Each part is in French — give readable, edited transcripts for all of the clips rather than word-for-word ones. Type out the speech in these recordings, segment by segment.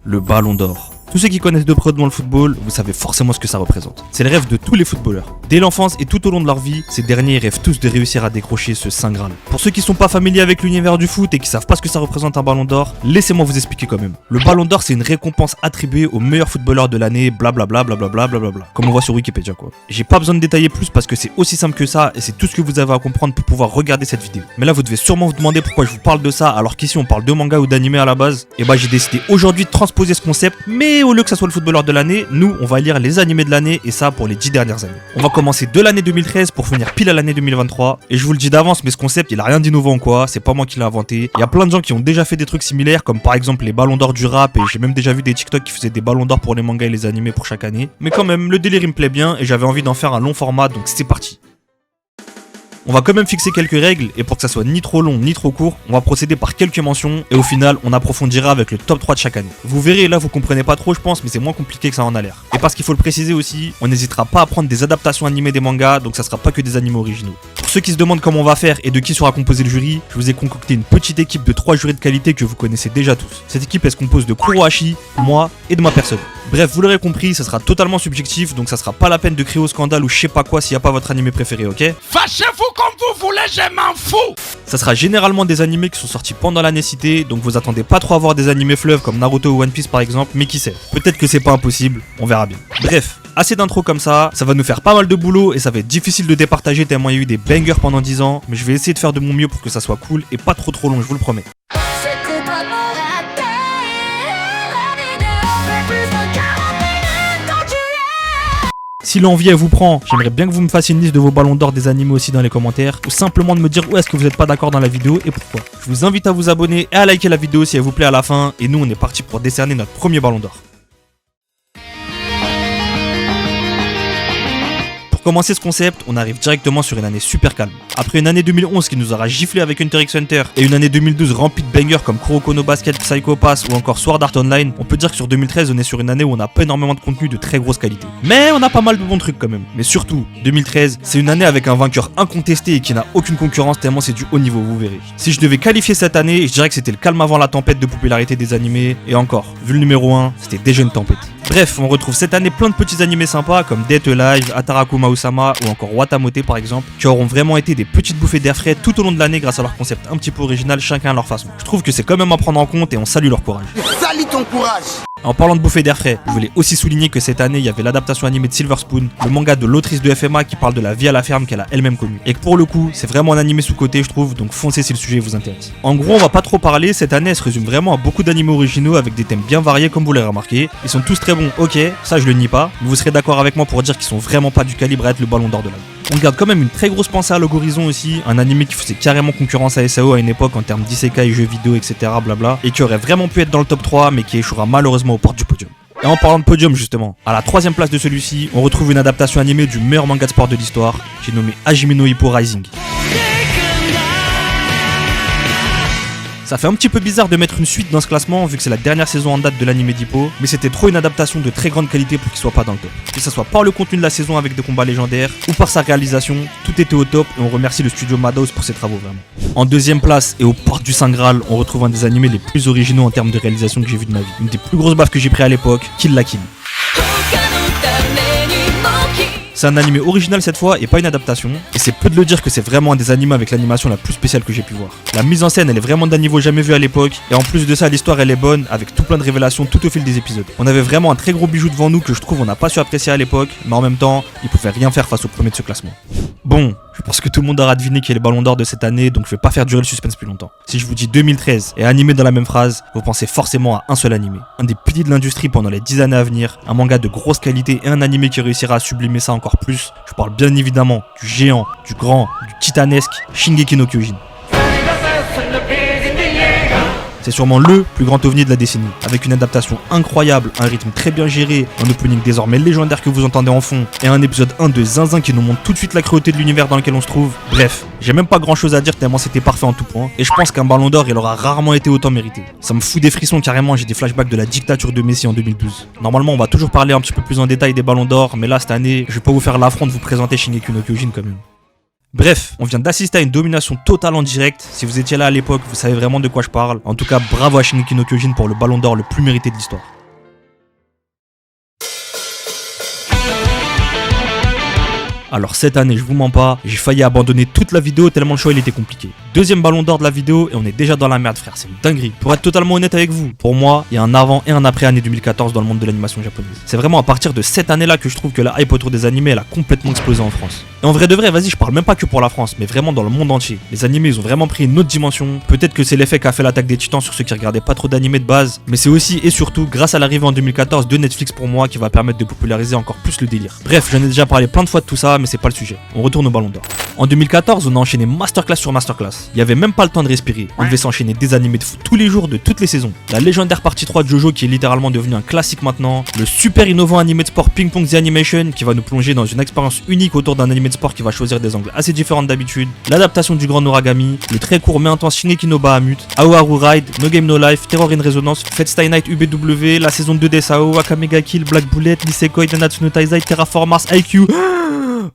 le Ballon d'Or. Tous ceux qui connaissent de près le football, vous savez forcément ce que ça représente. C'est le rêve de tous les footballeurs. Dès l'enfance et tout au long de leur vie, ces derniers rêvent tous de réussir à décrocher ce Saint Graal. Pour ceux qui sont pas familiers avec l'univers du foot et qui savent pas ce que ça représente un Ballon d'Or, laissez-moi vous expliquer quand même. Le Ballon d'Or, c'est une récompense attribuée au meilleur footballeur de l'année, blablabla, blablabla, blablabla. Comme on voit sur Wikipédia quoi. J'ai pas besoin de détailler plus parce que c'est aussi simple que ça et c'est tout ce que vous avez à comprendre pour pouvoir regarder cette vidéo. Mais là, vous devez sûrement vous demander pourquoi je vous parle de ça alors qu'ici on parle de manga ou d'anime à la base. Et bah j'ai décidé aujourd'hui de transposer ce concept, mais au lieu que ça soit le footballeur de l'année, nous on va lire les animés de l'année et ça pour les 10 dernières années. On va commencer de l'année 2013 pour finir pile à l'année 2023 et je vous le dis d'avance mais ce concept il a rien d'innovant ou quoi, c'est pas moi qui l'ai inventé. Il y a plein de gens qui ont déjà fait des trucs similaires comme par exemple les ballons d'or du rap et j'ai même déjà vu des TikTok qui faisaient des ballons d'or pour les mangas et les animés pour chaque année. Mais quand même le délire il me plaît bien et j'avais envie d'en faire un long format donc c'est parti. On va quand même fixer quelques règles et pour que ça soit ni trop long ni trop court, on va procéder par quelques mentions et au final on approfondira avec le top 3 de chaque année. Vous verrez là vous comprenez pas trop je pense mais c'est moins compliqué que ça en a l'air. Et parce qu'il faut le préciser aussi, on n'hésitera pas à prendre des adaptations animées des mangas donc ça sera pas que des animés originaux. Pour ceux qui se demandent comment on va faire et de qui sera composé le jury, je vous ai concocté une petite équipe de 3 jurys de qualité que vous connaissez déjà tous. Cette équipe elle se compose de Kurohashi, moi et de ma personne. Bref, vous l'aurez compris, ça sera totalement subjectif, donc ça sera pas la peine de crier au scandale ou je sais pas quoi s'il y a pas votre animé préféré, ok? Fâchez-vous comme vous voulez, je m'en fous! Ça sera généralement des animés qui sont sortis pendant l'année citée, donc vous attendez pas trop à voir des animés fleuves comme Naruto ou One Piece par exemple, mais qui sait, peut-être que c'est pas impossible, on verra bien. Bref, assez d'intro comme ça va nous faire pas mal de boulot et ça va être difficile de départager tellement il y a eu des bangers pendant 10 ans, mais je vais essayer de faire de mon mieux pour que ça soit cool et pas trop long, je vous le promets. Si l'envie elle vous prend, j'aimerais bien que vous me fassiez une liste de vos ballons d'or des animés aussi dans les commentaires ou simplement de me dire où est-ce que vous êtes pas d'accord dans la vidéo et pourquoi. Je vous invite à vous abonner et à liker la vidéo si elle vous plaît à la fin et nous on est parti pour décerner notre premier ballon d'or. Pour commencer ce concept, on arrive directement sur une année super calme. Après une année 2011 qui nous aura giflé avec Hunter x Hunter et une année 2012 remplie de bangers comme Kuroko no Basket, Psycho Pass ou encore Sword Art Online, on peut dire que sur 2013 on est sur une année où on n'a pas énormément de contenu de très grosse qualité. Mais on a pas mal de bons trucs quand même. Mais surtout, 2013, c'est une année avec un vainqueur incontesté et qui n'a aucune concurrence tellement c'est du haut niveau, vous verrez. Si je devais qualifier cette année, je dirais que c'était le calme avant la tempête de popularité des animés et encore, vu le numéro 1, c'était déjà une tempête. Bref, on retrouve cette année plein de petits animés sympas comme Death Alive, Atarakuma Usama ou encore Watamote par exemple, qui auront vraiment été des petites bouffées d'air frais tout au long de l'année grâce à leur concept un petit peu original chacun à leur façon. Je trouve que c'est quand même à prendre en compte et on salue leur courage. Salut ton courage! En parlant de bouffées d'air frais, je voulais aussi souligner que cette année il y avait l'adaptation animée de Silver Spoon, le manga de l'autrice de FMA qui parle de la vie à la ferme qu'elle a elle-même connue. Et que pour le coup, c'est vraiment un animé sous-côté je trouve, donc foncez si le sujet vous intéresse. En gros, on va pas trop parler, cette année elle se résume vraiment à beaucoup d'animés originaux avec des thèmes bien variés comme vous l'avez remarqué. Ils sont tous très bons, ok, ça je le nie pas, mais vous serez d'accord avec moi pour dire qu'ils sont vraiment pas du calibre à être le ballon d'or de l'année. On garde quand même une très grosse pensée à Log Horizon aussi, un animé qui faisait carrément concurrence à SAO à une époque en termes d'isekai, jeux vidéo, etc. blabla, et qui aurait vraiment pu être dans le top 3 mais qui échouera malheureusement aux portes du podium. Et en parlant de podium justement, à la 3ème place de celui-ci, on retrouve une adaptation animée du meilleur manga de sport de l'histoire, j'ai nommé Hajime no Ippo Rising. Ça fait un petit peu bizarre de mettre une suite dans ce classement vu que c'est la dernière saison en date de l'anime d'Hippo, mais c'était trop une adaptation de très grande qualité pour qu'il soit pas dans le top. Que ça soit par le contenu de la saison avec des combats légendaires ou par sa réalisation, tout était au top et on remercie le studio Madhouse pour ses travaux vraiment. En 2ème place et aux portes du Saint Graal, on retrouve un des animés les plus originaux en termes de réalisation que j'ai vu de ma vie. Une des plus grosses baffes que j'ai pris à l'époque, Kill la Kill. C'est un animé original cette fois et pas une adaptation, et c'est peu de le dire que c'est vraiment un des animés avec l'animation la plus spéciale que j'ai pu voir. La mise en scène elle est vraiment d'un niveau jamais vu à l'époque, et en plus de ça l'histoire elle est bonne avec tout plein de révélations tout au fil des épisodes. On avait vraiment un très gros bijou devant nous que je trouve on n'a pas su apprécier à l'époque, mais en même temps il pouvait rien faire face au premier de ce classement. Bon, je pense que tout le monde aura deviné qui est les ballons d'or de cette année, donc je vais pas faire durer le suspense plus longtemps. Si je vous dis 2013 et animé dans la même phrase, vous pensez forcément à un seul animé. Un des piliers de l'industrie pendant les 10 années à venir, un manga de grosse qualité et un animé qui réussira à sublimer ça encore plus. Je parle bien évidemment du géant, du grand, du titanesque Shingeki no Kyojin. C'est sûrement le plus grand ovni de la décennie, avec une adaptation incroyable, un rythme très bien géré, un opening désormais légendaire que vous entendez en fond, et un épisode 1 de Zinzin qui nous montre tout de suite la cruauté de l'univers dans lequel on se trouve. Bref, j'ai même pas grand chose à dire tellement c'était parfait en tout point, et je pense qu'un ballon d'or il aura rarement été autant mérité. Ça me fout des frissons carrément, j'ai des flashbacks de la dictature de Messi en 2012. Normalement on va toujours parler un petit peu plus en détail des ballons d'or, mais là cette année, je vais pas vous faire l'affront de vous présenter Shingeki no Kyojin quand même. Bref, on vient d'assister à une domination totale en direct. Si vous étiez là à l'époque, vous savez vraiment de quoi je parle. En tout cas, bravo à Shingeki no Kyojin pour le ballon d'or le plus mérité de l'histoire. Alors cette année, je vous mens pas, j'ai failli abandonner toute la vidéo tellement le choix il était compliqué. Deuxième ballon d'or de la vidéo et on est déjà dans la merde frère, c'est une dinguerie. Pour être totalement honnête avec vous, pour moi, il y a un avant et un après année 2014 dans le monde de l'animation japonaise. C'est vraiment à partir de cette année-là que je trouve que la hype autour des animés elle a complètement explosé en France. Et en vrai de vrai, vas-y, je parle même pas que pour la France, mais vraiment dans le monde entier. Les animés ils ont vraiment pris une autre dimension. Peut-être que c'est l'effet qu'a fait l'Attaque des Titans sur ceux qui regardaient pas trop d'animés de base, mais c'est aussi et surtout grâce à l'arrivée en 2014 de Netflix pour moi qui va permettre de populariser encore plus le délire. Bref, j'en ai déjà parlé plein de fois de tout ça, mais c'est pas le sujet. On retourne au ballon d'or. En 2014, on a enchaîné masterclass sur masterclass. Il y avait même pas le temps de respirer. On devait s'enchaîner des animés de foot tous les jours de toutes les saisons. La légendaire partie 3 de Jojo qui est littéralement devenu un classique maintenant. Le super innovant animé de sport Ping Pong The Animation qui va nous plonger dans une expérience unique autour d'un animé de sport qui va choisir des angles assez différents d'habitude. L'adaptation du Grand Noragami. Le très court mais intense Shingeki no Bahamut. Aoharu Ride, No Game No Life, Terror in Resonance, Fate Stay Night UBW, la saison 2 d'SAO, Akame ga Kill, Black Bullet, Nisekoi, Nanatsu no Taizai, Terraform Mars, IQ.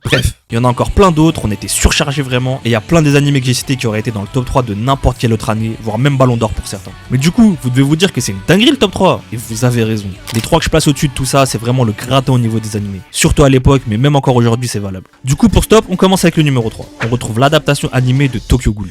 Bref, il y en a encore plein d'autres, on était surchargés vraiment, et il y a plein des animés que j'ai cités qui auraient été dans le top 3 de n'importe quelle autre année, voire même ballon d'or pour certains. Mais du coup, vous devez vous dire que c'est une dinguerie le top 3, et vous avez raison. Les 3 que je place au-dessus de tout ça, c'est vraiment le gratin au niveau des animés. Surtout à l'époque, mais même encore aujourd'hui, c'est valable. Du coup, pour stop, on commence avec le numéro 3. On retrouve l'adaptation animée de Tokyo Ghoul.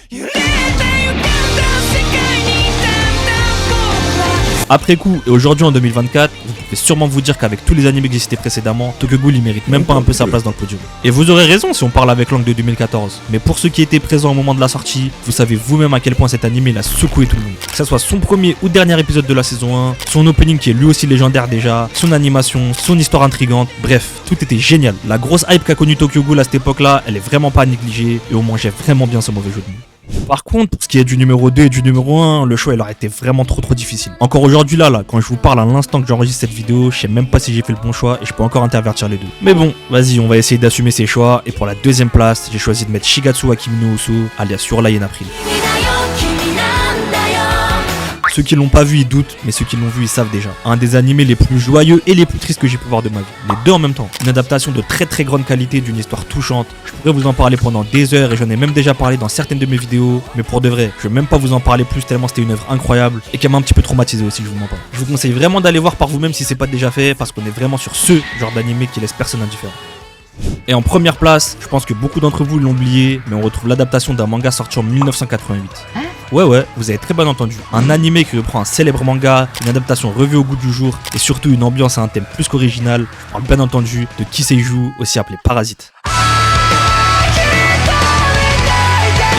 Après coup, et aujourd'hui en 2024, vous pouvez sûrement vous dire qu'avec tous les animés que j'ai cités précédemment, Tokyo Ghoul il mérite même pas un peu sa place dans le podium. Et vous aurez raison si on parle avec l'angle de 2014. Mais pour ceux qui étaient présents au moment de la sortie, vous savez vous-même à quel point cet animé il a secoué tout le monde. Que ce soit son premier ou dernier épisode de la saison 1, son opening qui est lui aussi légendaire déjà, son animation, son histoire intrigante, bref, tout était génial. La grosse hype qu'a connue Tokyo Ghoul à cette époque-là, elle est vraiment pas négligée et on mangeait vraiment bien ce mauvais jeu de mots. Par contre, pour ce qui est du numéro 2 et du numéro 1, le choix il aurait été vraiment trop difficile. Encore aujourd'hui là, quand je vous parle à l'instant que j'enregistre cette vidéo, je sais même pas si j'ai fait le bon choix et je peux encore intervertir les deux. Mais bon, vas-y, on va essayer d'assumer ses choix et pour la deuxième place, j'ai choisi de mettre Shigatsu wa Kimi no Uso, alias Your Lie in April. Ceux qui l'ont pas vu, ils doutent, mais ceux qui l'ont vu, ils savent déjà. Un des animés les plus joyeux et les plus tristes que j'ai pu voir de ma vie. Les deux en même temps. Une adaptation de très grande qualité, d'une histoire touchante. Je pourrais vous en parler pendant des heures et j'en ai même déjà parlé dans certaines de mes vidéos. Mais pour de vrai, je vais même pas vous en parler plus tellement c'était une œuvre incroyable et qui m'a un petit peu traumatisé aussi, je vous mens pas. Je vous conseille vraiment d'aller voir par vous-même si c'est pas déjà fait parce qu'on est vraiment sur ce genre d'animé qui laisse personne indifférent. Et en première place, je pense que beaucoup d'entre vous l'ont oublié, mais on retrouve l'adaptation d'un manga sorti en 1988. Ouais, vous avez très bien entendu. Un animé qui reprend un célèbre manga, une adaptation revue au goût du jour, et surtout une ambiance et un thème plus qu'original. Je parle bien entendu de Kiseiju, aussi appelé Parasite.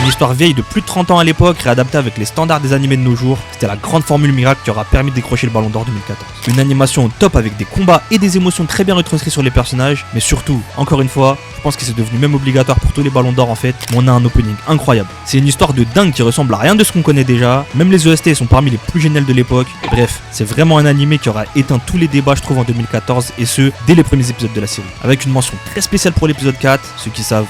Une histoire vieille de plus de 30 ans à l'époque, réadaptée avec les standards des animés de nos jours, c'était la grande formule miracle qui aura permis de décrocher le ballon d'or 2014. Une animation au top avec des combats et des émotions très bien retranscrits sur les personnages, mais surtout, encore une fois, je pense que c'est devenu même obligatoire pour tous les ballons d'or en fait, mais on a un opening incroyable. C'est une histoire de dingue qui ressemble à rien de ce qu'on connaît déjà, même les OST sont parmi les plus géniales de l'époque, bref, c'est vraiment un animé qui aura éteint tous les débats je trouve en 2014, et ce, dès les premiers épisodes de la série. Avec une mention très spéciale pour l'épisode 4, ceux qui savent.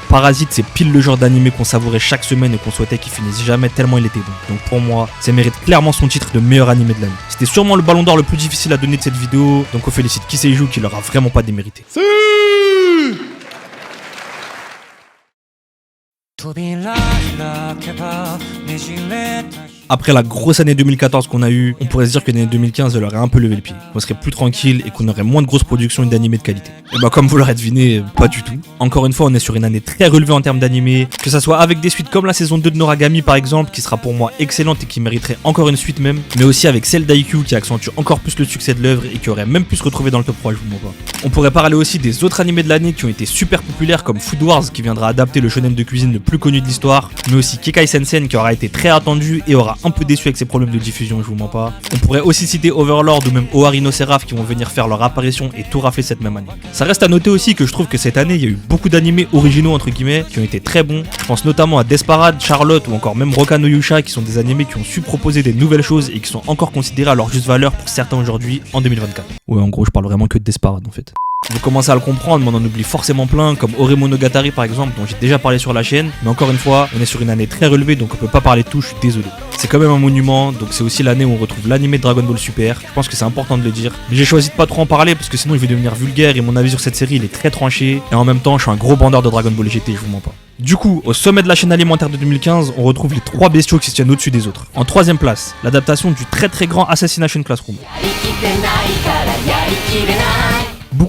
Parasite, c'est pile le genre d'animé qu'on savourait chaque semaine et qu'on souhaitait qu'il finisse jamais tellement il était bon. Donc pour moi, ça mérite clairement son titre de meilleur animé de l'année. C'était sûrement le ballon d'or le plus difficile à donner de cette vidéo, donc on félicite Kiseiju qui l'aura vraiment pas démérité. Après la grosse année 2014 qu'on a eue, on pourrait se dire que l'année 2015 elle aurait un peu levé le pied. On serait plus tranquille et qu'on aurait moins de grosses productions et d'animés de qualité. Et bah comme vous l'aurez deviné, pas du tout. Encore une fois, on est sur une année très relevée en termes d'animés, que ça soit avec des suites comme la saison 2 de Noragami par exemple, qui sera pour moi excellente et qui mériterait encore une suite même, mais aussi avec celle d'IQ qui accentue encore plus le succès de l'œuvre et qui aurait même pu se retrouver dans le top 3, je vous mens pas. On pourrait parler aussi des autres animés de l'année qui ont été super populaires comme Food Wars qui viendra adapter le shonen de cuisine le plus connu de l'histoire, mais aussi Kekai Sensen qui aura été très attendu et aura un peu déçu avec ses problèmes de diffusion, je vous mens pas. On pourrait aussi citer Overlord ou même Owari no Seraph qui vont venir faire leur apparition et tout rafler cette même année. Ça reste à noter aussi que je trouve que cette année il y a eu beaucoup d'animés originaux entre guillemets qui ont été très bons. Je pense notamment à Desperate, Charlotte ou encore même Roka no Yusha qui sont des animés qui ont su proposer des nouvelles choses et qui sont encore considérés à leur juste valeur pour certains aujourd'hui en 2024. Ouais, en gros je parle vraiment que de Desperate en fait. Vous commencez à le comprendre, mais on en oublie forcément plein, comme Oremonogatari par exemple, dont j'ai déjà parlé sur la chaîne. Mais encore une fois, on est sur une année très relevée, donc on peut pas parler de tout, je suis désolé. C'est quand même un monument, donc c'est aussi l'année où on retrouve l'animé de Dragon Ball Super. Je pense que c'est important de le dire. Mais j'ai choisi de pas trop en parler, parce que sinon il va devenir vulgaire, et mon avis sur cette série il est très tranché. Et en même temps, je suis un gros bandeur de Dragon Ball GT, je vous mens pas. Du coup, au sommet de la chaîne alimentaire de 2015, on retrouve les 3 bestiaux qui se tiennent au-dessus des autres. En 3ème place, l'adaptation du très grand Assassination Classroom.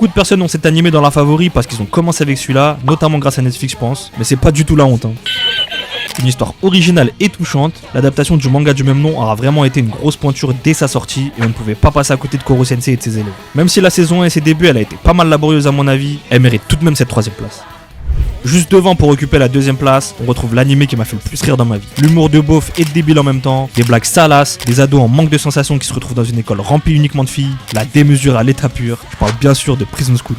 Beaucoup de personnes ont cet animé dans la favori parce qu'ils ont commencé avec celui-là, notamment grâce à Netflix je pense, mais c'est pas du tout la honte. Une histoire originale et touchante, l'adaptation du manga du même nom aura vraiment été une grosse pointure dès sa sortie et on ne pouvait pas passer à côté de Koro Sensei et de ses élèves. Même si la saison 1 et ses débuts elle a été pas mal laborieuse à mon avis, elle mérite tout de même cette 3ème place. Juste devant pour occuper la 2ème place, on retrouve l'animé qui m'a fait le plus rire dans ma vie. L'humour de beauf et de débile en même temps, des blagues salaces, des ados en manque de sensations qui se retrouvent dans une école remplie uniquement de filles, la démesure à l'état pur, je parle bien sûr de Prison School.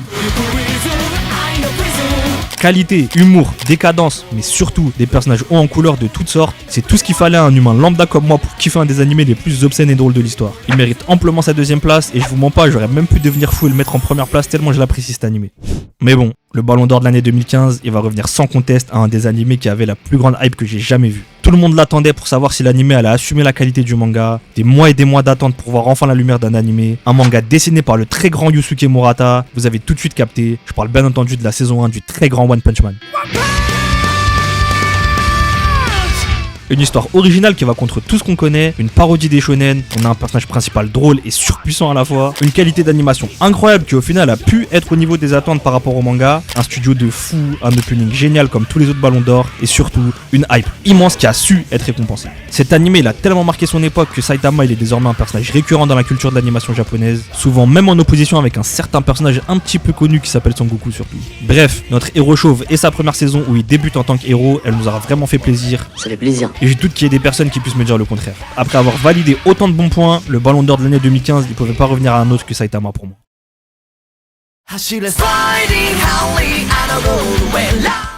Qualité, humour, décadence, mais surtout des personnages hauts en couleur de toutes sortes, c'est tout ce qu'il fallait à un humain lambda comme moi pour kiffer un des animés les plus obscènes et drôles de l'histoire. Il mérite amplement sa 2ème place et je vous mens pas, j'aurais même pu devenir fou et le mettre en première place tellement je l'apprécie cet animé. Mais bon, le Ballon d'Or de l'année 2015, il va revenir sans conteste à un des animés qui avait la plus grande hype que j'ai jamais vu. Tout le monde l'attendait pour savoir si l'animé allait assumer la qualité du manga, des mois et des mois d'attente pour voir enfin la lumière d'un animé, un manga dessiné par le très grand Yusuke Murata, vous avez tout de suite capté, je parle bien entendu de la saison 1 du très grand One Punch Man. Une histoire originale qui va contre tout ce qu'on connaît, une parodie des shonen, on a un personnage principal drôle et surpuissant à la fois, une qualité d'animation incroyable qui au final a pu être au niveau des attentes par rapport au manga, un studio de fou, un opening génial comme tous les autres ballons d'or et surtout une hype immense qui a su être récompensée. Cet animé il a tellement marqué son époque que Saitama il est désormais un personnage récurrent dans la culture de l'animation japonaise, souvent même en opposition avec un certain personnage un petit peu connu qui s'appelle Son Goku surtout. Bref, notre héros chauve et sa première saison où il débute en tant qu'héros, elle nous aura vraiment fait plaisir. Ça fait plaisir. Et j'ai doute qu'il y ait des personnes qui puissent me dire le contraire. Après avoir validé autant de bons points, le Ballon d'Or de l'année 2015, il pouvait pas revenir à un autre que Saitama pour moi.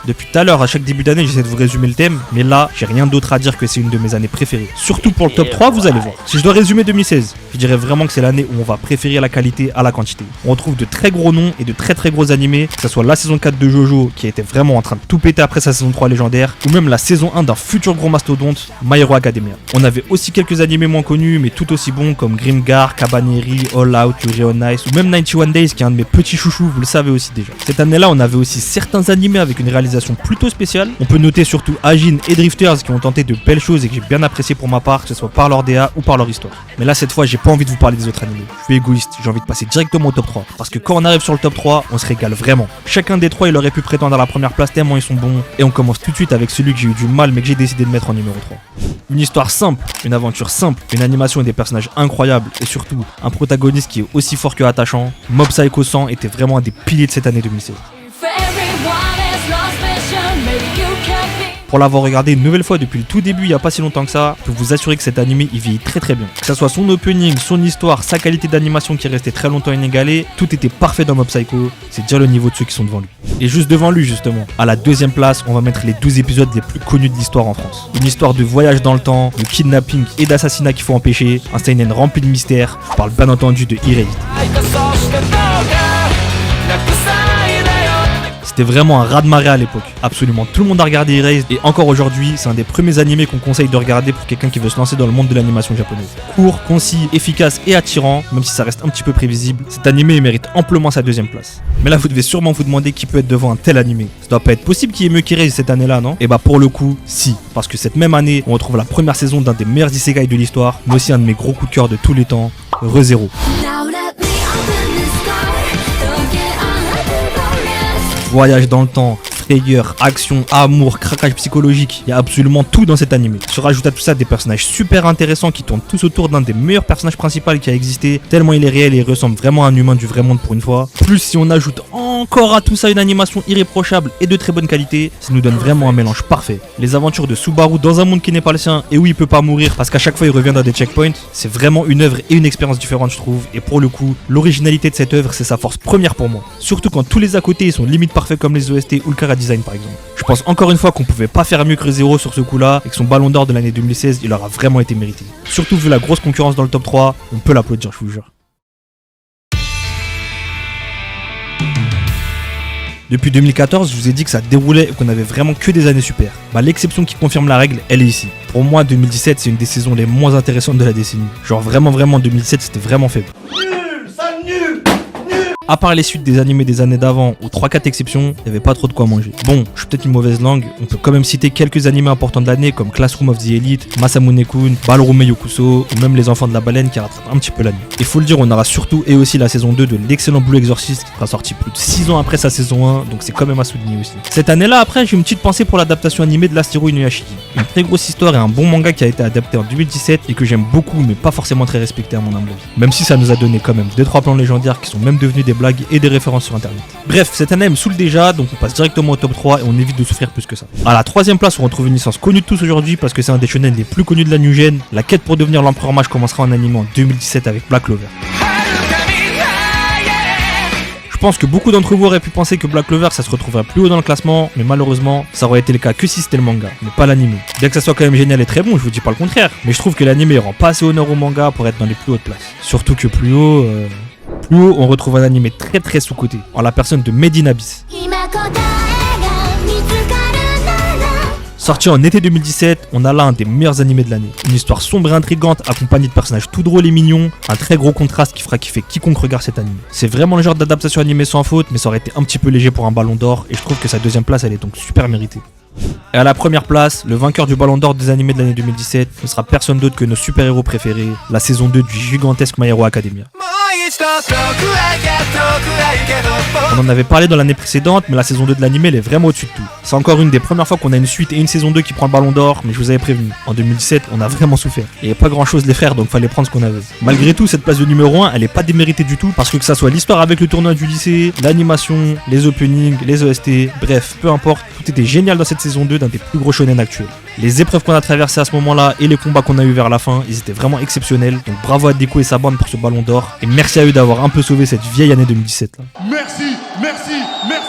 Depuis tout à l'heure, à chaque début d'année, j'essaie de vous résumer le thème, mais là, j'ai rien d'autre à dire que c'est une de mes années préférées. Surtout pour le top 3, vous allez voir. Si je dois résumer 2016, je dirais vraiment que c'est l'année où on va préférer la qualité à la quantité. On retrouve de très gros noms et de très gros animés, que ce soit la saison 4 de Jojo, qui était vraiment en train de tout péter après sa saison 3 légendaire, ou même la saison 1 d'un futur gros mastodonte, My Hero Academia. On avait aussi quelques animés moins connus, mais tout aussi bons, comme Grimgar, Cabaneri, All Out, Yuri on Ice, ou même 91 Days, qui est un de mes petits chouchous, vous le savez aussi déjà. Cette année-là, on avait aussi certains animés avec une réalisation plutôt spéciale. On peut noter surtout Ajin et Drifters qui ont tenté de belles choses et que j'ai bien apprécié pour ma part, que ce soit par leur DA ou par leur histoire. Mais là, cette fois, j'ai pas envie de vous parler des autres animés. Je suis égoïste, j'ai envie de passer directement au top 3. Parce que quand on arrive sur le top 3, on se régale vraiment. Chacun des trois, il aurait pu prétendre à la première place tellement ils sont bons. Et on commence tout de suite avec celui que j'ai eu du mal mais que j'ai décidé de mettre en numéro 3. Une histoire simple, une aventure simple, une animation et des personnages incroyables et surtout un protagoniste qui est aussi fort que attachant. Mob Psycho 100 était vraiment un des piliers de cette année 2016. Pour l'avoir regardé une nouvelle fois depuis le tout début il n'y a pas si longtemps que ça, je peux vous assurer que cet animé il vieillit très bien. Que ça soit son opening, son histoire, sa qualité d'animation qui est restée très longtemps inégalée, tout était parfait dans Mob Psycho, c'est dire le niveau de ceux qui sont devant lui. Et juste devant lui justement, à la 2ème place, on va mettre les 12 épisodes les plus connus de l'histoire en France. Une histoire de voyage dans le temps, de kidnapping et d'assassinat qu'il faut empêcher, un seinen rempli de mystères, je parle bien entendu de Erased. C'était vraiment un raz-de-marée à l'époque. Absolument tout le monde a regardé Erased et encore aujourd'hui, c'est un des premiers animés qu'on conseille de regarder pour quelqu'un qui veut se lancer dans le monde de l'animation japonaise. Court, concis, efficace et attirant, même si ça reste un petit peu prévisible, cet animé mérite amplement sa 2ème place. Mais là, vous devez sûrement vous demander qui peut être devant un tel animé. Ça doit pas être possible qu'il y ait mieux qu'Erased cette année-là, non? Et bah pour le coup, si. Parce que cette même année, on retrouve la première saison d'un des meilleurs isekai de l'histoire, mais aussi un de mes gros coups de cœur de tous les temps, Re:Zero. Voyage dans le temps, frayeur, action, amour, craquage psychologique, il y a absolument tout dans cet animé. Se rajoute à tout ça des personnages super intéressants qui tournent tous autour d'un des meilleurs personnages principaux qui a existé, tellement il est réel et il ressemble vraiment à un humain du vrai monde pour une fois. Plus si on ajoute encore à tout ça une animation irréprochable et de très bonne qualité, ça nous donne vraiment un mélange parfait. Les aventures de Subaru dans un monde qui n'est pas le sien et où il peut pas mourir parce qu'à chaque fois il revient dans des checkpoints, c'est vraiment une œuvre et une expérience différente je trouve, et pour le coup, l'originalité de cette œuvre c'est sa force première pour moi. Surtout quand tous les à côté ils sont limite parfaits comme les OST ou le chara design par exemple. Je pense encore une fois qu'on pouvait pas faire mieux que Re:Zero sur ce coup-là et que son ballon d'or de l'année 2016 il aura vraiment été mérité. Surtout vu la grosse concurrence dans le top 3, on peut l'applaudir je vous jure. Depuis 2014, je vous ai dit que ça déroulait et qu'on avait vraiment que des années super. Bah l'exception qui confirme la règle, elle est ici. Pour moi, 2017, c'est une des saisons les moins intéressantes de la décennie. Genre vraiment 2017, c'était vraiment faible. À part les suites des animés des années d'avant ou 3-4 exceptions, il n'y avait pas trop de quoi manger. Bon, je suis peut-être une mauvaise langue, on peut quand même citer quelques animés importants de l'année comme Classroom of the Elite, Masamune-kun, Ballroom Yokuso ou même Les Enfants de la Baleine qui rattrapent un petit peu l'année. Il faut le dire, on aura surtout et aussi la saison 2 de l'excellent Blue Exorcist qui sera sorti plus de 6 ans après sa saison 1, donc c'est quand même à souligner aussi. Cette année-là, après, j'ai une petite pensée pour l'adaptation animée de l'Astero Inuyashiki. Une très grosse histoire et un bon manga qui a été adapté en 2017 et que j'aime beaucoup mais pas forcément très respecté à mon humble avis. Même si ça nous a donné quand même 2-3 plans légendaires qui sont même devenus des blagues et des références sur internet. Bref, cette année elle me saoule déjà, donc on passe directement au top 3 et on évite de souffrir plus que ça. À la troisième place, on retrouve une licence connue de tous aujourd'hui parce que c'est un des shonen les plus connus de la new gen. La quête pour devenir l'empereur mage commencera en anime en 2017 avec Black Clover. Je pense que beaucoup d'entre vous auraient pu penser que Black Clover ça se retrouverait plus haut dans le classement, mais malheureusement ça aurait été le cas que si c'était le manga, mais pas l'anime. Bien que ça soit quand même génial et très bon, je vous dis pas le contraire, mais je trouve que l'anime rend pas assez honneur au manga pour être dans les plus hautes places. Surtout que plus haut, on retrouve un anime très très sous-coté, en la personne de Made in Abyss. Sorti en été 2017, on a là un des meilleurs animés de l'année. Une histoire sombre et intrigante accompagnée de personnages tout drôles et mignons, un très gros contraste qui fera kiffer quiconque regarde cet anime. C'est vraiment le genre d'adaptation animée sans faute, mais ça aurait été un petit peu léger pour un ballon d'or, et je trouve que sa deuxième place elle est donc super méritée. Et à la première place, le vainqueur du ballon d'or des animés de l'année 2017 ne sera personne d'autre que nos super-héros préférés, la saison 2 du gigantesque My Hero Academia. On en avait parlé dans l'année précédente, mais la saison 2 de l'anime elle est vraiment au-dessus de tout. C'est encore une des premières fois qu'on a une suite et une saison 2 qui prend le ballon d'or, mais je vous avais prévenu, en 2017 on a vraiment souffert. Il n'y avait pas grand chose les frères, donc fallait prendre ce qu'on avait. Malgré tout, cette place de numéro 1 elle est pas déméritée du tout, parce que ça soit l'histoire avec le tournoi du lycée, l'animation, les openings, les OST, bref, peu importe, tout était génial dans cette saison 2 d'un des plus gros shonen actuels. Les épreuves qu'on a traversées à ce moment-là et les combats qu'on a eu vers la fin, ils étaient vraiment exceptionnels, donc bravo à Deco et sa bande pour ce ballon d'or, et merci à eux d'avoir un peu sauvé cette vieille année 2017 là. Merci, merci, merci.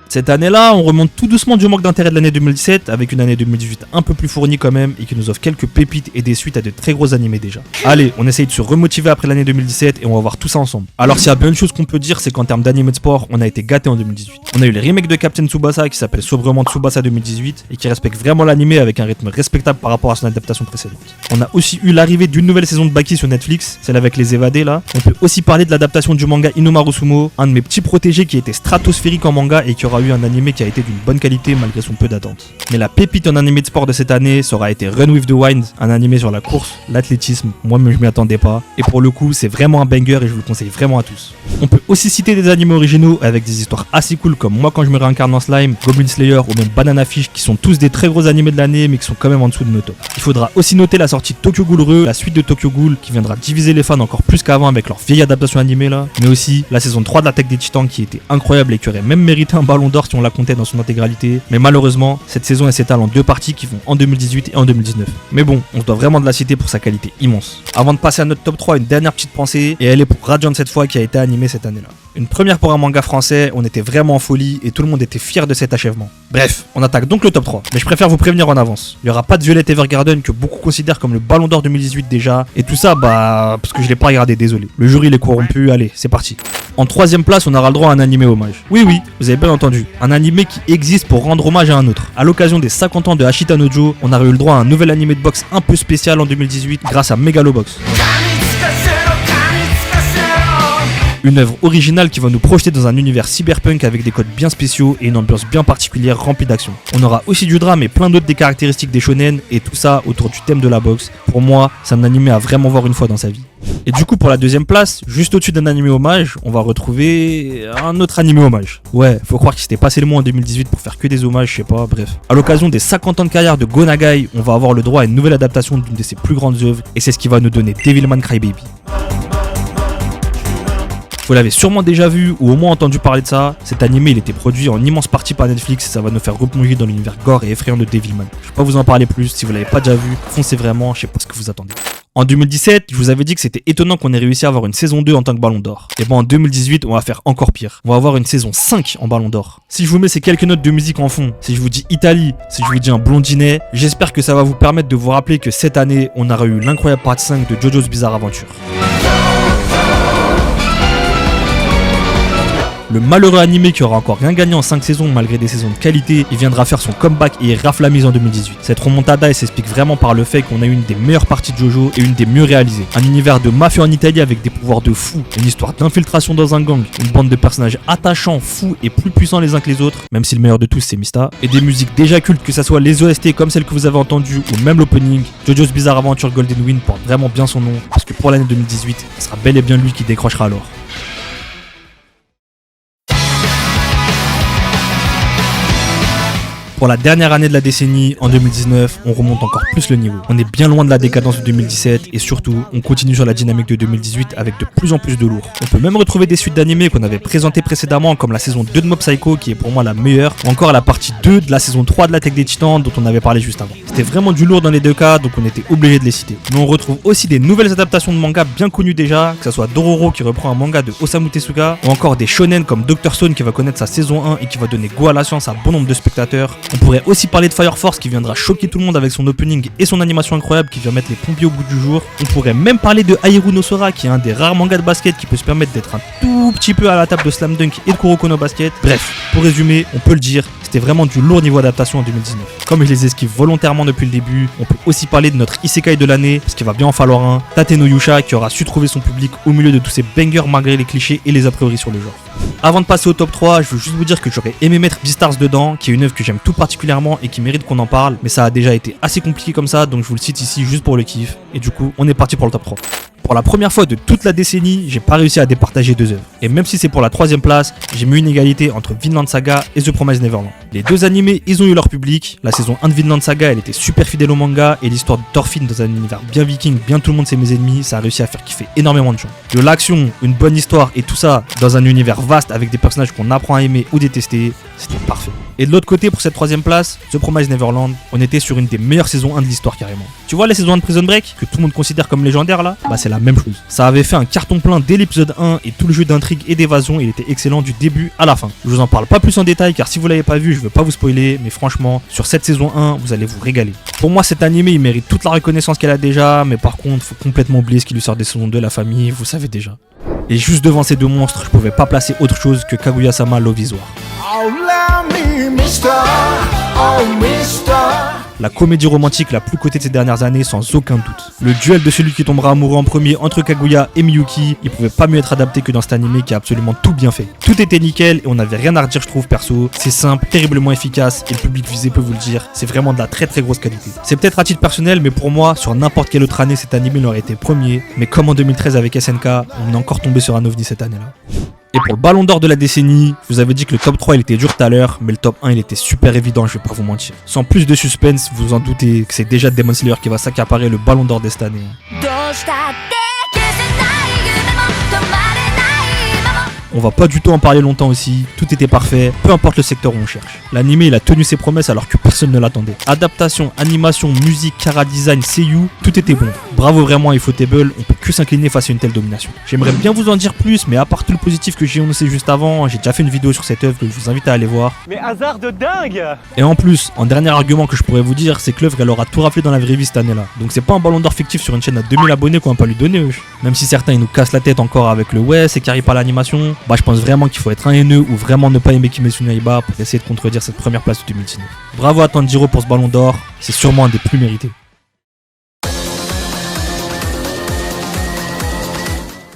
Cette année-là, on remonte tout doucement du manque d'intérêt de l'année 2017 avec une année 2018 un peu plus fournie quand même et qui nous offre quelques pépites et des suites à de très gros animés déjà. Allez, on essaye de se remotiver après l'année 2017 et on va voir tout ça ensemble. Alors s'il y a bien une chose qu'on peut dire, c'est qu'en termes d'animé de sport, on a été gâtés en 2018. On a eu les remakes de Captain Tsubasa qui s'appelle sobrement Tsubasa 2018 et qui respecte vraiment l'animé avec un rythme respectable par rapport à son adaptation précédente. On a aussi eu l'arrivée d'une nouvelle saison de Baki sur Netflix, celle avec les évadés là. On peut aussi parler de l'adaptation du manga Inomaru Sumo, un de mes petits protégés qui était stratosphérique en manga et qui aura eu un animé qui a été d'une bonne qualité malgré son peu d'attente. Mais la pépite en animé de sport de cette année, ça aura été Run with the Wind, un animé sur la course, l'athlétisme, moi-même je m'y attendais pas, et pour le coup c'est vraiment un banger et je vous le conseille vraiment à tous. On peut aussi citer des animés originaux avec des histoires assez cool comme Moi quand je me réincarne en slime, Goblin Slayer ou même Banana Fish qui sont tous des très gros animés de l'année mais qui sont quand même en dessous de nos tops. Il faudra aussi noter la sortie de Tokyo Ghoul Re, la suite de Tokyo Ghoul qui viendra diviser les fans encore plus qu'avant avec leur vieille adaptation animée là, mais aussi la saison 3 de l'Attaque des Titans qui était incroyable et qui aurait même mérité un ballon d'or si on la comptait dans son intégralité, mais malheureusement cette saison elle s'étale en deux parties qui vont en 2018 et en 2019. Mais bon, on se doit vraiment de la citer pour sa qualité immense. Avant de passer à notre top 3, une dernière petite pensée, et elle est pour Radiant cette fois qui a été animée cette année là. Une première pour un manga français, on était vraiment en folie et tout le monde était fier de cet achèvement. Bref, on attaque donc le top 3, mais je préfère vous prévenir en avance. Il n'y aura pas de Violet Evergarden que beaucoup considèrent comme le ballon d'or 2018 déjà, et tout ça parce que je l'ai pas regardé, désolé. Le jury il est corrompu, allez, c'est parti. En troisième place, on aura le droit à un animé hommage. Oui, vous avez bien entendu, un animé qui existe pour rendre hommage à un autre. À l'occasion des 50 ans de Hashita no Joe, on a eu le droit à un nouvel animé de boxe un peu spécial en 2018 grâce à Megalobox. Une œuvre originale qui va nous projeter dans un univers cyberpunk avec des codes bien spéciaux et une ambiance bien particulière remplie d'action. On aura aussi du drame et plein d'autres des caractéristiques des shonen et tout ça autour du thème de la boxe. Pour moi, c'est un animé à vraiment voir une fois dans sa vie. Et du coup pour la deuxième place, juste au-dessus d'un animé hommage, on va retrouver un autre animé hommage. Ouais, faut croire qu'il s'était passé le mot en 2018 pour faire que des hommages, je sais pas, bref. À l'occasion des 50 ans de carrière de Go Nagai, on va avoir le droit à une nouvelle adaptation d'une de ses plus grandes œuvres et c'est ce qui va nous donner Devilman Crybaby. Vous l'avez sûrement déjà vu ou au moins entendu parler de ça, cet animé il était produit en immense partie par Netflix et ça va nous faire replonger dans l'univers gore et effrayant de Devilman. Je vais pas vous en parler plus, si vous l'avez pas déjà vu, foncez vraiment, je sais pas ce que vous attendez. En 2017, je vous avais dit que c'était étonnant qu'on ait réussi à avoir une saison 2 en tant que ballon d'or. Et bon en 2018, on va faire encore pire. On va avoir une saison 5 en ballon d'or. Si je vous mets ces quelques notes de musique en fond, si je vous dis Italie, si je vous dis un blondinet, j'espère que ça va vous permettre de vous rappeler que cette année, on aura eu l'incroyable partie 5 de JoJo's Bizarre Adventure. Le malheureux animé qui aura encore rien gagné en 5 saisons malgré des saisons de qualité, il viendra faire son comeback et rafle la mise en 2018. Cette remontada elle s'explique vraiment par le fait qu'on a une des meilleures parties de JoJo et une des mieux réalisées. Un univers de mafia en Italie avec des pouvoirs de fou, une histoire d'infiltration dans un gang, une bande de personnages attachants, fous et plus puissants les uns que les autres, même si le meilleur de tous c'est Mista, et des musiques déjà cultes que ça soit les OST comme celles que vous avez entendues ou même l'opening. JoJo's Bizarre Adventure Golden Wind porte vraiment bien son nom parce que pour l'année 2018, ce sera bel et bien lui qui décrochera alors. Pour la dernière année de la décennie, en 2019, on remonte encore plus le niveau. On est bien loin de la décadence de 2017 et surtout, on continue sur la dynamique de 2018 avec de plus en plus de lourd. On peut même retrouver des suites d'animés qu'on avait présentées précédemment comme la saison 2 de Mob Psycho qui est pour moi la meilleure, ou encore la partie 2 de la saison 3 de l'Attaque des Titans dont on avait parlé juste avant. C'était vraiment du lourd dans les deux cas donc on était obligé de les citer. Mais on retrouve aussi des nouvelles adaptations de mangas bien connues déjà, que ce soit Dororo qui reprend un manga de Osamu Tezuka, ou encore des shonen comme Dr. Stone qui va connaître sa saison 1 et qui va donner goût à la science à bon nombre de spectateurs. On pourrait aussi parler de Fire Force qui viendra choquer tout le monde avec son opening et son animation incroyable qui vient mettre les pompiers au bout du jour. On pourrait même parler de Ahiru no Sora qui est un des rares mangas de basket qui peut se permettre d'être un tout petit peu à la table de Slam Dunk et de Kuroko no Basket. Bref, pour résumer, on peut le dire, c'était vraiment du lourd niveau adaptation en 2019. Comme je les esquive volontairement depuis le début, on peut aussi parler de notre isekai de l'année, parce qu'il va bien en falloir un, Tate no Yusha qui aura su trouver son public au milieu de tous ces bangers malgré les clichés et les a priori sur le genre. Avant de passer au top 3, je veux juste vous dire que j'aurais aimé mettre Beastars dedans, qui est une œuvre que j'aime tout particulièrement et qui mérite qu'on en parle, mais ça a déjà été assez compliqué comme ça, donc je vous le cite ici juste pour le kiff. Et du coup, on est parti pour le top 3. Pour la première fois de toute la décennie, j'ai pas réussi à départager deux œuvres. Et même si c'est pour la troisième place, j'ai mis une égalité entre Vinland Saga et The Promised Neverland. Les deux animés, ils ont eu leur public. La saison 1 de Vinland Saga, elle était super fidèle au manga, et l'histoire de Thorfinn dans un univers bien viking, bien tout le monde c'est mes ennemis, ça a réussi à faire kiffer énormément de gens. De l'action, une bonne histoire et tout ça dans un univers vaste avec des personnages qu'on apprend à aimer ou détester, c'était parfait. Et de l'autre côté, pour cette troisième place, The Promised Neverland, on était sur une des meilleures saisons 1 de l'histoire carrément. Tu vois la saison 1 de Prison Break, que tout le monde considère comme légendaire là, bah c'est la même chose. Ça avait fait un carton plein dès l'épisode 1 et tout le jeu d'intrigue et d'évasion, il était excellent du début à la fin. Je vous en parle pas plus en détail car si vous l'avez pas vu, je veux pas vous spoiler, mais franchement, sur cette saison 1, vous allez vous régaler. Pour moi, cet animé, il mérite toute la reconnaissance qu'elle a déjà, mais par contre, faut complètement oublier ce qui lui sort des saisons 2, la famille, vous savez déjà. Et juste devant ces deux monstres, je pouvais pas placer autre chose que Kaguya-sama Love is War. Oh, love me, mister. Oh, mister. La comédie romantique la plus cotée de ces dernières années sans aucun doute. Le duel de celui qui tombera amoureux en premier entre Kaguya et Miyuki, il pouvait pas mieux être adapté que dans cet animé qui a absolument tout bien fait. Tout était nickel et on n'avait rien à redire je trouve perso, c'est simple, terriblement efficace et le public visé peut vous le dire, c'est vraiment de la très très grosse qualité. C'est peut-être à titre personnel mais pour moi, sur n'importe quelle autre année cet animé aurait été premier, mais comme en 2013 avec SNK, on est encore tombé sur un ovni cette année-là. Et pour le ballon d'or de la décennie, je vous avais dit que le top 3 il était dur tout à l'heure, mais le top 1 il était super évident, je vais pas vous mentir. Sans plus de suspense, vous vous en doutez que c'est déjà Demon Slayer qui va s'accaparer le ballon d'or de cette année. On va pas du tout en parler longtemps aussi, tout était parfait, peu importe le secteur où on cherche. L'anime il a tenu ses promesses alors que personne ne l'attendait. Adaptation, animation, musique, chara design, seiyuu, tout était bon. Bravo vraiment à Ufotable, on peut que s'incliner face à une telle domination. J'aimerais bien vous en dire plus, mais à part tout le positif que j'ai annoncé juste avant, j'ai déjà fait une vidéo sur cette œuvre que je vous invite à aller voir. Mais hasard de dingue! Et en plus, en dernier argument que je pourrais vous dire, c'est que l'œuvre elle aura tout raflé dans la vraie vie cette année là. Donc c'est pas un ballon d'or fictif sur une chaîne à 2000 abonnés qu'on va pas lui donner wesh. Même si certains ils nous cassent la tête encore avec le ouais c'est carré par l'animation, bah je pense vraiment qu'il faut être un haineux ou vraiment ne pas aimer Kimetsu no Yaiba pour essayer de contredire cette première place de 2019. Bravo à Tanjiro pour ce ballon d'or, c'est sûrement un des plus mérités.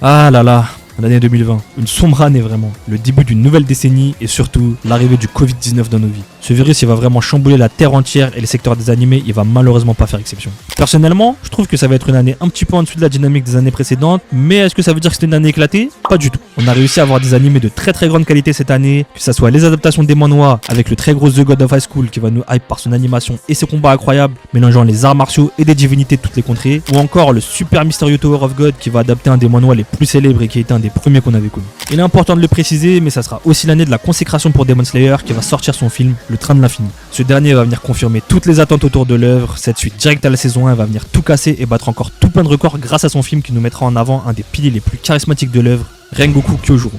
Ah là là, l'année 2020, une sombre année vraiment, le début d'une nouvelle décennie et surtout l'arrivée du Covid-19 dans nos vies. Ce virus il va vraiment chambouler la terre entière et le secteur des animés il va malheureusement pas faire exception. Personnellement, je trouve que ça va être une année un petit peu en dessous de la dynamique des années précédentes, mais est-ce que ça veut dire que c'était une année éclatée? Pas du tout. On a réussi à avoir des animés de très très grande qualité cette année, que ça soit les adaptations des manhwa avec le très gros The God of High School qui va nous hype par son animation et ses combats incroyables, mélangeant les arts martiaux et des divinités de toutes les contrées, ou encore le super mystérieux Tower of God qui va adapter un des manhwa les plus célèbres et qui était un des premiers qu'on avait connu. Il est important de le préciser, mais ça sera aussi l'année de la consécration pour Demon Slayer qui va sortir son film Le Train de l'Infini. Ce dernier va venir confirmer toutes les attentes autour de l'œuvre, cette suite directe à la saison 1 va venir tout casser et battre encore tout plein de records grâce à son film qui nous mettra en avant un des piliers les plus charismatiques de l'œuvre, Rengoku Kyojuro.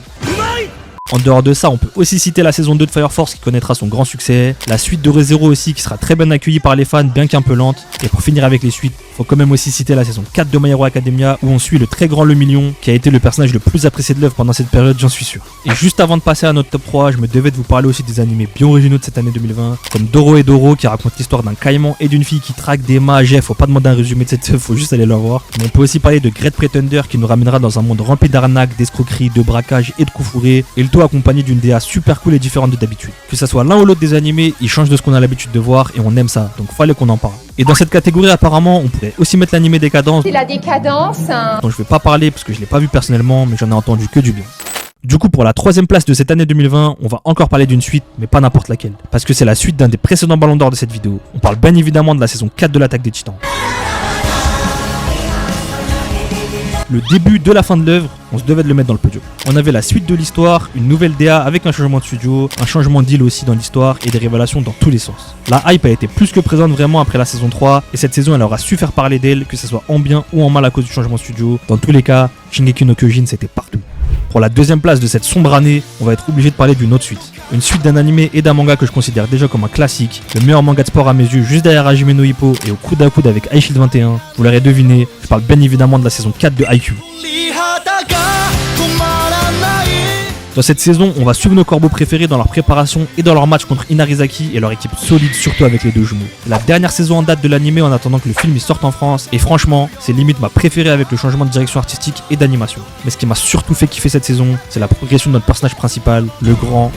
En dehors de ça, on peut aussi citer la saison 2 de Fire Force qui connaîtra son grand succès, la suite de Re:Zero aussi qui sera très bien accueillie par les fans bien qu'un peu lente, et pour finir avec les suites, faut quand même aussi citer la saison 4 de My Hero Academia où on suit le très grand Le Million qui a été le personnage le plus apprécié de l'œuvre pendant cette période, j'en suis sûr. Et juste avant de passer à notre top 3, je me devais de vous parler aussi des animés bien originaux de cette année 2020, comme Doro et Doro qui raconte l'histoire d'un caïman et d'une fille qui traque des mages. Faut pas demander un résumé de cette œuvre, faut juste aller la voir. Mais on peut aussi parler de Great Pretender qui nous ramènera dans un monde rempli d'arnaques, d'escroqueries, de braquages et de coups fourrés, et le tout accompagné d'une DA super cool et différente de d'habitude. Que ça soit l'un ou l'autre des animés, ils changent de ce qu'on a l'habitude de voir et on aime ça, donc fallait qu'on en parle. Et dans cette catégorie apparemment, on pourrait aussi mettre l'animé Décadence. C'est la décadence. Dont je vais pas parler parce que je l'ai pas vu personnellement, mais j'en ai entendu que du bien. Du coup, pour la troisième place de cette année 2020, on va encore parler d'une suite, mais pas n'importe laquelle. Parce que c'est la suite d'un des précédents ballons d'or de cette vidéo. On parle bien évidemment de la saison 4 de l'Attaque des Titans. Le début de la fin de l'œuvre, on se devait de le mettre dans le podium. On avait la suite de l'histoire, une nouvelle DA avec un changement de studio, un changement de deal aussi dans l'histoire et des révélations dans tous les sens. La hype a été plus que présente vraiment après la saison 3 et cette saison elle aura su faire parler d'elle, que ce soit en bien ou en mal à cause du changement de studio. Dans tous les cas, Shingeki no Kyojin c'était partout. Pour la deuxième place de cette sombre année, on va être obligé de parler d'une autre suite. Une suite d'un animé et d'un manga que je considère déjà comme un classique, le meilleur manga de sport à mes yeux, juste derrière Hajime no Ippo et au coude à coude avec High Shield 21. Vous l'aurez deviné, je parle bien évidemment de la saison 4 de Haikyuu. Dans cette saison, on va suivre nos corbeaux préférés dans leur préparation et dans leur match contre Inarizaki et leur équipe solide, surtout avec les deux jumeaux. La dernière saison en date de l'anime en attendant que le film sorte en France, et franchement, c'est limite ma préférée avec le changement de direction artistique et d'animation. Mais ce qui m'a surtout fait kiffer cette saison, c'est la progression de notre personnage principal, le grand...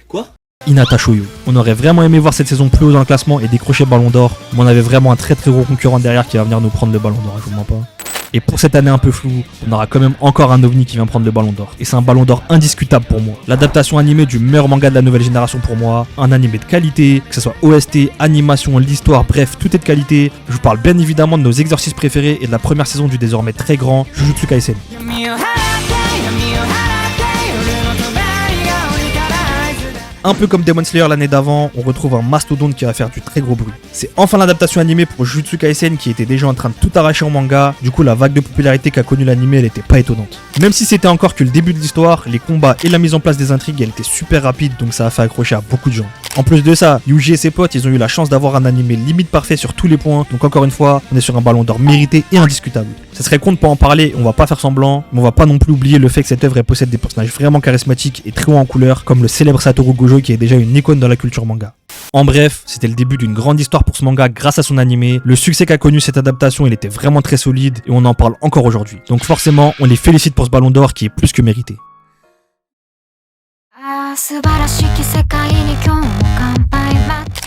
Quoi ? Hinata Shoyo. On aurait vraiment aimé voir cette saison plus haut dans le classement et décrocher le ballon d'or, mais on avait vraiment un très gros concurrent derrière qui va venir nous prendre le ballon d'or, je vous mens pas. Et pour cette année un peu floue, on aura quand même encore un ovni qui vient prendre le ballon d'or. Et c'est un ballon d'or indiscutable pour moi. L'adaptation animée du meilleur manga de la nouvelle génération pour moi. Un animé de qualité, que ce soit OST, animation, l'histoire, bref, tout est de qualité. Je vous parle bien évidemment de nos exercices préférés et de la première saison du désormais très grand Jujutsu Kaisen. Un peu comme Demon Slayer l'année d'avant, on retrouve un mastodonte qui va faire du très gros bruit. C'est enfin l'adaptation animée pour Jujutsu Kaisen qui était déjà en train de tout arracher en manga, du coup la vague de popularité qu'a connue l'anime elle était pas étonnante. Même si c'était encore que le début de l'histoire, les combats et la mise en place des intrigues elle était super rapide donc ça a fait accrocher à beaucoup de gens. En plus de ça, Yuji et ses potes ils ont eu la chance d'avoir un animé limite parfait sur tous les points, donc encore une fois, on est sur un ballon d'or mérité et indiscutable. Ça serait con de pas en parler, on va pas faire semblant, mais on va pas non plus oublier le fait que cette œuvre elle possède des personnages vraiment charismatiques et très hauts en couleur, comme le célèbre Satoru Gojo qui est déjà une icône dans la culture manga. En bref, c'était le début d'une grande histoire pour ce manga grâce à son animé. Le succès qu'a connu cette adaptation, il était vraiment très solide et on en parle encore aujourd'hui. Donc forcément, on les félicite pour ce ballon d'or qui est plus que mérité.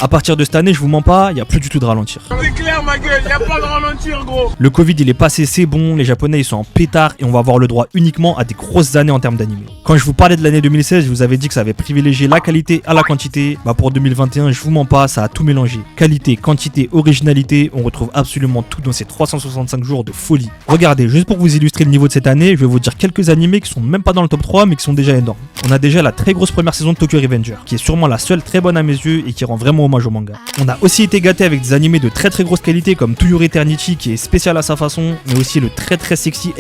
À partir de cette année, je vous mens pas, il y a plus du tout de ralentir. C'est clair ma gueule, y a pas de ralentir gros. Le Covid il est passé, c'est bon, les Japonais ils sont en pétard et on va avoir le droit uniquement à des grosses années en termes d'animé. Quand je vous parlais de l'année 2016, je vous avais dit que ça avait privilégié la qualité à la quantité. Bah pour 2021, je vous mens pas, ça a tout mélangé. Qualité, quantité, originalité, on retrouve absolument tout dans ces 365 jours de folie. Regardez, juste pour vous illustrer le niveau de cette année, je vais vous dire quelques animés qui sont même pas dans le top 3 mais qui sont déjà énormes. On a déjà la très grosse première saison de Tokyo Revenger, qui est sûrement la seule très bonne à mes yeux et qui rend vraiment hommage au manga. On a aussi été gâté avec des animés de très grosse qualité comme To Your Eternity qui est spécial à sa façon, mais aussi le très sexy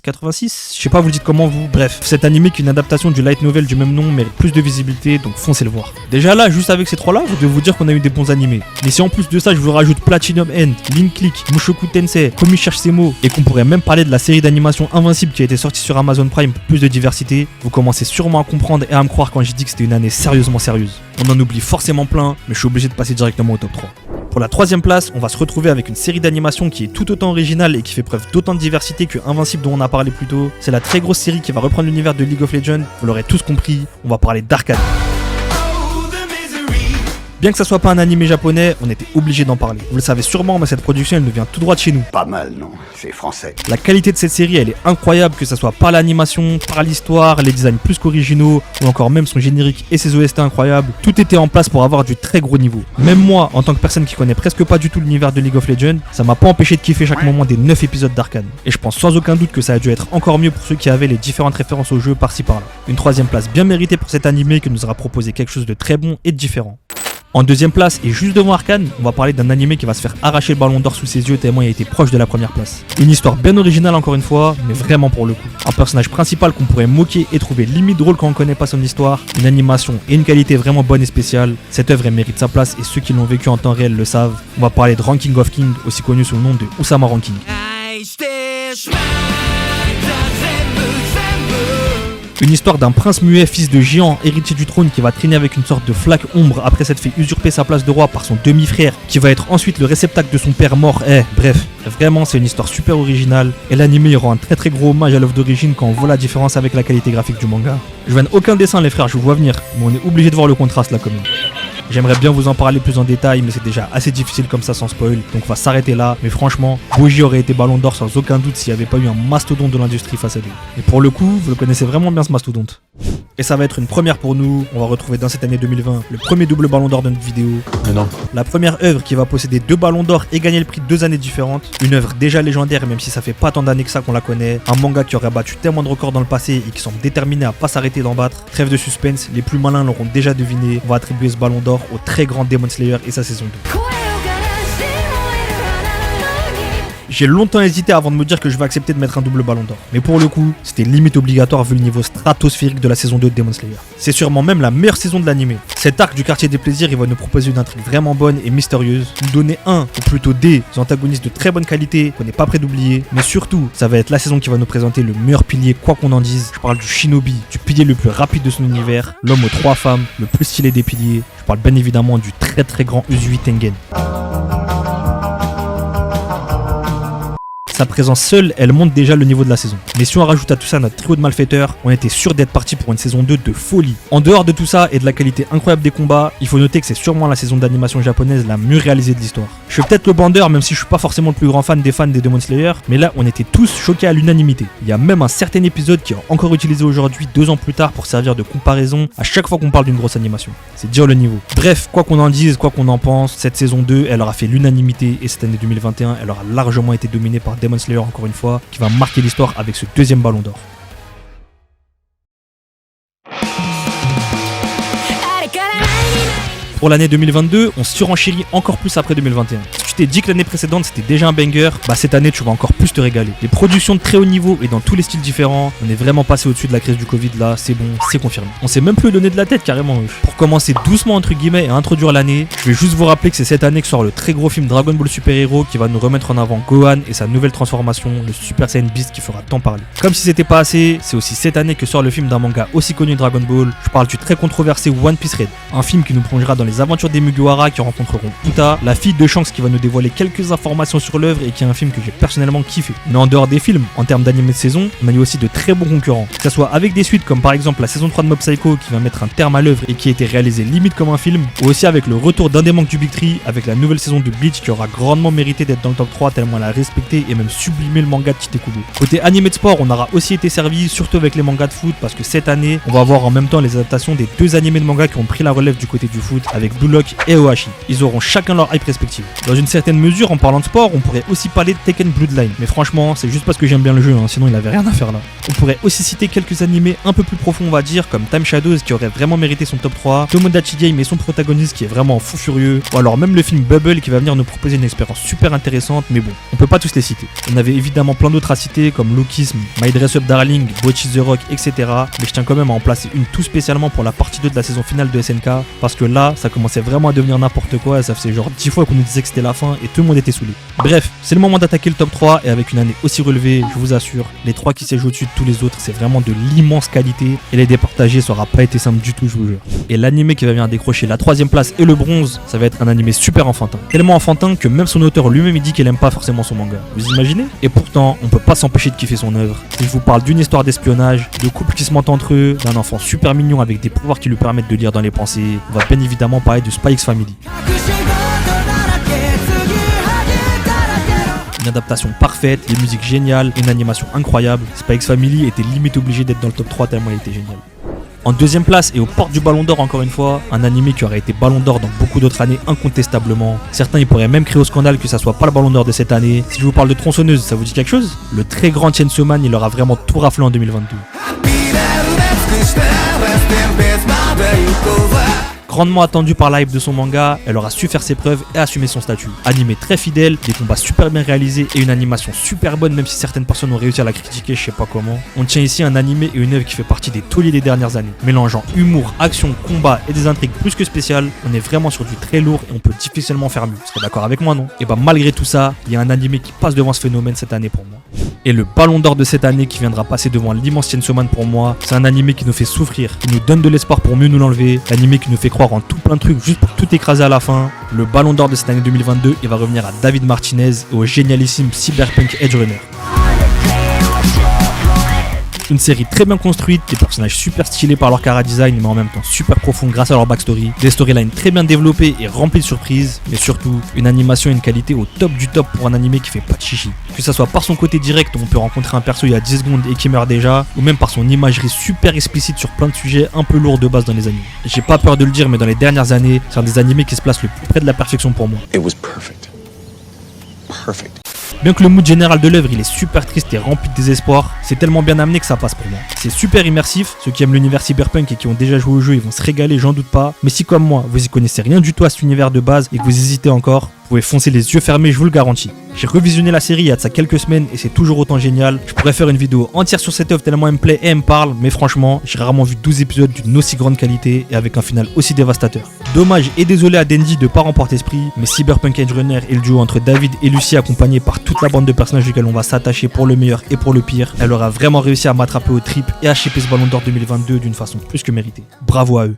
86, je sais pas vous le dites comment vous, bref, cet animé qui est une adaptation du light novel du même nom mérite plus de visibilité donc foncez le voir. Déjà là, juste avec ces trois là, vous devez vous dire qu'on a eu des bons animés. Mais si en plus de ça je vous rajoute Platinum End, Link Click, Mushoku Tensei, Komi cherche ses mots et qu'on pourrait même parler de la série d'animation Invincible qui a été sortie sur Amazon Prime pour plus de diversité, vous commencez sûrement à comprendre et à me croire quand j'ai dit que c'était une année sérieusement sérieuse. On en oublie forcément plein, mais je suis obligé de passer directement au top 3. Pour la troisième place, on va se retrouver avec une série d'animation qui est tout autant originale et qui fait preuve d'autant de diversité que Invincible dont on a parlé plus tôt. C'est la très grosse série qui va reprendre l'univers de League of Legends, vous l'aurez tous compris, on va parler d'Arcane. Bien que ça soit pas un animé japonais, on était obligé d'en parler. Vous le savez sûrement, mais cette production elle nous vient tout droit de chez nous. Pas mal, non? C'est français. La qualité de cette série elle est incroyable, que ça soit par l'animation, par l'histoire, les designs plus qu'originaux, ou encore même son générique et ses OST incroyables. Tout était en place pour avoir du très gros niveau. Même moi, en tant que personne qui connaît presque pas du tout l'univers de League of Legends, ça m'a pas empêché de kiffer chaque moment des 9 épisodes d'Arcane. Et je pense sans aucun doute que ça a dû être encore mieux pour ceux qui avaient les différentes références au jeu par-ci par-là. Une troisième place bien méritée pour cet animé qui nous aura proposé quelque chose de très bon et de différent. En deuxième place, et juste devant Arcane, on va parler d'un animé qui va se faire arracher le ballon d'or sous ses yeux tellement il a été proche de la première place. Une histoire bien originale encore une fois, mais vraiment pour le coup. Un personnage principal qu'on pourrait moquer et trouver limite drôle quand on connaît pas son histoire, une animation et une qualité vraiment bonne et spéciale. Cette œuvre elle mérite sa place et ceux qui l'ont vécu en temps réel le savent. On va parler de Ranking of King, aussi connu sous le nom de Usama Ranking. Une histoire d'un prince muet, fils de géant, héritier du trône qui va traîner avec une sorte de flaque ombre après s'être fait usurper sa place de roi par son demi-frère qui va être ensuite le réceptacle de son père mort. Bref, vraiment c'est une histoire super originale et l'anime rend un très gros hommage à l'œuvre d'origine quand on voit la différence avec la qualité graphique du manga. Je vanne aucun dessin les frères, je vous vois venir, mais on est obligé de voir le contraste là quand même. J'aimerais bien vous en parler plus en détail, mais c'est déjà assez difficile comme ça sans spoil, donc on va s'arrêter là. Mais franchement, Bougie aurait été ballon d'or sans aucun doute s'il n'y avait pas eu un mastodonte de l'industrie face à lui. Et pour le coup, vous le connaissez vraiment bien ce mastodonte. Et ça va être une première pour nous, on va retrouver dans cette année 2020 le premier double ballon d'or de notre vidéo. Mais non. La première œuvre qui va posséder 2 ballons d'or et gagner le prix de 2 années différentes. Une œuvre déjà légendaire même si ça fait pas tant d'années que ça qu'on la connaît. Un manga qui aurait battu tellement de records dans le passé et qui semble déterminé à pas s'arrêter d'en battre. Trêve de suspense, les plus malins l'auront déjà deviné. On va attribuer ce ballon d'or au très grand Demon Slayer et sa saison 2. J'ai longtemps hésité avant de me dire que je vais accepter de mettre un double ballon d'or. Mais pour le coup, c'était limite obligatoire vu le niveau stratosphérique de la saison 2 de Demon Slayer. C'est sûrement même la meilleure saison de l'anime. Cet arc du quartier des plaisirs, il va nous proposer une intrigue vraiment bonne et mystérieuse. Nous donner ou plutôt des antagonistes de très bonne qualité qu'on n'est pas prêt d'oublier. Mais surtout, ça va être la saison qui va nous présenter le meilleur pilier quoi qu'on en dise. Je parle du shinobi, du pilier le plus rapide de son univers, l'homme aux 3 femmes, le plus stylé des piliers. Je parle bien évidemment du très grand Uzui Tengen. Sa présence seule, elle monte déjà le niveau de la saison. Mais si on rajoute à tout ça notre trio de malfaiteurs, on était sûr d'être parti pour une saison 2 de folie. En dehors de tout ça et de la qualité incroyable des combats, il faut noter que c'est sûrement la saison d'animation japonaise la mieux réalisée de l'histoire. Je suis peut-être le bandeur même si je suis pas forcément le plus grand fan des fans des Demon Slayer, mais là on était tous choqués à l'unanimité. Il y a même un certain épisode qui est encore utilisé aujourd'hui 2 ans plus tard pour servir de comparaison à chaque fois qu'on parle d'une grosse animation. C'est dire le niveau. Bref, quoi qu'on en dise, quoi qu'on en pense, cette saison 2 elle aura fait l'unanimité et cette année 2021 elle aura largement été dominée par Demon Slayer encore une fois, qui va marquer l'histoire avec ce 2e ballon d'or. Pour l'année 2022, on surenchérit encore plus après 2021. Si tu t'es dit que l'année précédente c'était déjà un banger, bah cette année tu vas encore plus te régaler. Les productions de très haut niveau et dans tous les styles différents, on est vraiment passé au-dessus de la crise du Covid là, c'est bon, c'est confirmé. On s'est même plus donné de la tête carrément. Pour commencer doucement entre guillemets et introduire l'année, je vais juste vous rappeler que c'est cette année que sort le très gros film Dragon Ball Super Hero qui va nous remettre en avant Gohan et sa nouvelle transformation, le Super Saiyan Beast qui fera tant parler. Comme si c'était pas assez, c'est aussi cette année que sort le film d'un manga aussi connu que Dragon Ball. Je parle du très controversé One Piece Red, un film qui nous plongera dans les aventures des Mugiwara qui rencontreront Uta, la fille de Shanks qui va nous dévoiler quelques informations sur l'œuvre et qui est un film que j'ai personnellement kiffé. Mais en dehors des films, en termes d'anime de saison, on a eu aussi de très bons concurrents. Que ce soit avec des suites comme par exemple la saison 3 de Mob Psycho qui va mettre un terme à l'œuvre et qui a été réalisée limite comme un film, ou aussi avec le retour d'un des manques du Big Tree avec la nouvelle saison de Bleach qui aura grandement mérité d'être dans le top 3 tellement elle a respecté et même sublimé le manga de Tite-Kubo. Côté anime de sport, on aura aussi été servi, surtout avec les mangas de foot, parce que cette année, on va avoir en même temps les adaptations des 2 animés de manga qui ont pris la relève du côté du foot avec Blue Lock et Ohashi. Ils auront chacun leur hype respective. Dans une certaine mesure, en parlant de sport, on pourrait aussi parler de Tekken Bloodline. Mais franchement, c'est juste parce que j'aime bien le jeu, sinon il avait rien à faire là. On pourrait aussi citer quelques animés un peu plus profonds, on va dire, comme Time Shadows qui aurait vraiment mérité son top 3, Tomodachi Game et son protagoniste qui est vraiment fou furieux, ou alors même le film Bubble qui va venir nous proposer une expérience super intéressante, mais bon, on peut pas tous les citer. On avait évidemment plein d'autres à citer comme Lookism, My Dress Up Darling, Bocchi the Rock, etc. Mais je tiens quand même à en placer une tout spécialement pour la partie 2 de la saison finale de SNK, parce que là, ça commençait vraiment à devenir n'importe quoi, et ça faisait genre 10 fois qu'on nous disait que c'était la fin et tout le monde était saoulé. Bref, c'est le moment d'attaquer le top 3 et avec une année aussi relevée, je vous assure, les 3 qui s'échouent au-dessus de tous les autres, c'est vraiment de l'immense qualité et les départager ça aura pas été simple du tout, je vous jure. Et l'animé qui va venir décrocher la 3ème place et le bronze, ça va être un animé super enfantin. Tellement enfantin que même son auteur lui-même il dit qu'il aime pas forcément son manga. Vous imaginez? Et pourtant, on peut pas s'empêcher de kiffer son œuvre. Je vous parle d'une histoire d'espionnage, de couples qui se mentent entre eux, d'un enfant super mignon avec des pouvoirs qui lui permettent de lire dans les pensées. On va bien évidemment parler de Spy X Family. Une adaptation parfaite, des musiques géniales, une animation incroyable. Spy X Family était limite obligé d'être dans le top 3 tellement il était génial. En 2ème place et aux portes du Ballon d'Or encore une fois, un animé qui aurait été Ballon d'Or dans beaucoup d'autres années incontestablement. Certains ils pourraient même crier au scandale que ça soit pas le Ballon d'Or de cette année. Si je vous parle de Tronçonneuse, ça vous dit quelque chose? Le très grand Chainsaw Man il aura vraiment tout raflé en 2022. grandement attendue par la hype de son manga, elle aura su faire ses preuves et assumer son statut. Animé très fidèle, des combats super bien réalisés et une animation super bonne même si certaines personnes ont réussi à la critiquer, je sais pas comment. On tient ici un animé et une œuvre qui fait partie des tauliers des dernières années. Mélangeant humour, action, combat et des intrigues plus que spéciales, on est vraiment sur du très lourd et on peut difficilement faire mieux. Vous serez d'accord avec moi, non? Et bah malgré tout ça, il y a un animé qui passe devant ce phénomène cette année pour moi. Et le ballon d'or de cette année qui viendra passer devant l'immense Chainsaw Man pour moi, c'est un animé qui nous fait souffrir, qui nous donne de l'espoir pour mieux nous l'enlever, l'animé qui nous fait croire en tout plein de trucs juste pour tout écraser à la fin. Le ballon d'or de cette année 2022, il va revenir à David Martinez et au génialissime Cyberpunk Edge Runner. Une série très bien construite, des personnages super stylés par leur chara design mais en même temps super profonds grâce à leur backstory, des storylines très bien développées et remplies de surprises, mais surtout une animation et une qualité au top du top pour un animé qui fait pas de chichi. Que ça soit par son côté direct où on peut rencontrer un perso il y a 10 secondes et qui meurt déjà, ou même par son imagerie super explicite sur plein de sujets un peu lourds de base dans les animés. J'ai pas peur de le dire mais dans les dernières années, c'est un des animés qui se place le plus près de la perfection pour moi. It was perfect. Perfect. Bien que le mood général de l'œuvre il est super triste et rempli de désespoir, c'est tellement bien amené que ça passe pour moi. C'est super immersif, ceux qui aiment l'univers cyberpunk et qui ont déjà joué au jeu ils vont se régaler, j'en doute pas. Mais si comme moi, vous y connaissez rien du tout à cet univers de base et que vous hésitez encore, vous pouvez foncer les yeux fermés, je vous le garantis. J'ai revisionné la série il y a de ça quelques semaines et c'est toujours autant génial. Je pourrais faire une vidéo entière sur cette œuvre tellement elle me plaît et elle me parle, mais franchement, j'ai rarement vu 12 épisodes d'une aussi grande qualité et avec un final aussi dévastateur. Dommage et désolé à Denji de pas remporter ce prix, mais Cyberpunk Edge Runner et le duo entre David et Lucy accompagné par toute la bande de personnages duquel on va s'attacher pour le meilleur et pour le pire, elle aura vraiment réussi à m'attraper au trip et à chipper ce ballon d'or 2022 d'une façon plus que méritée. Bravo à eux.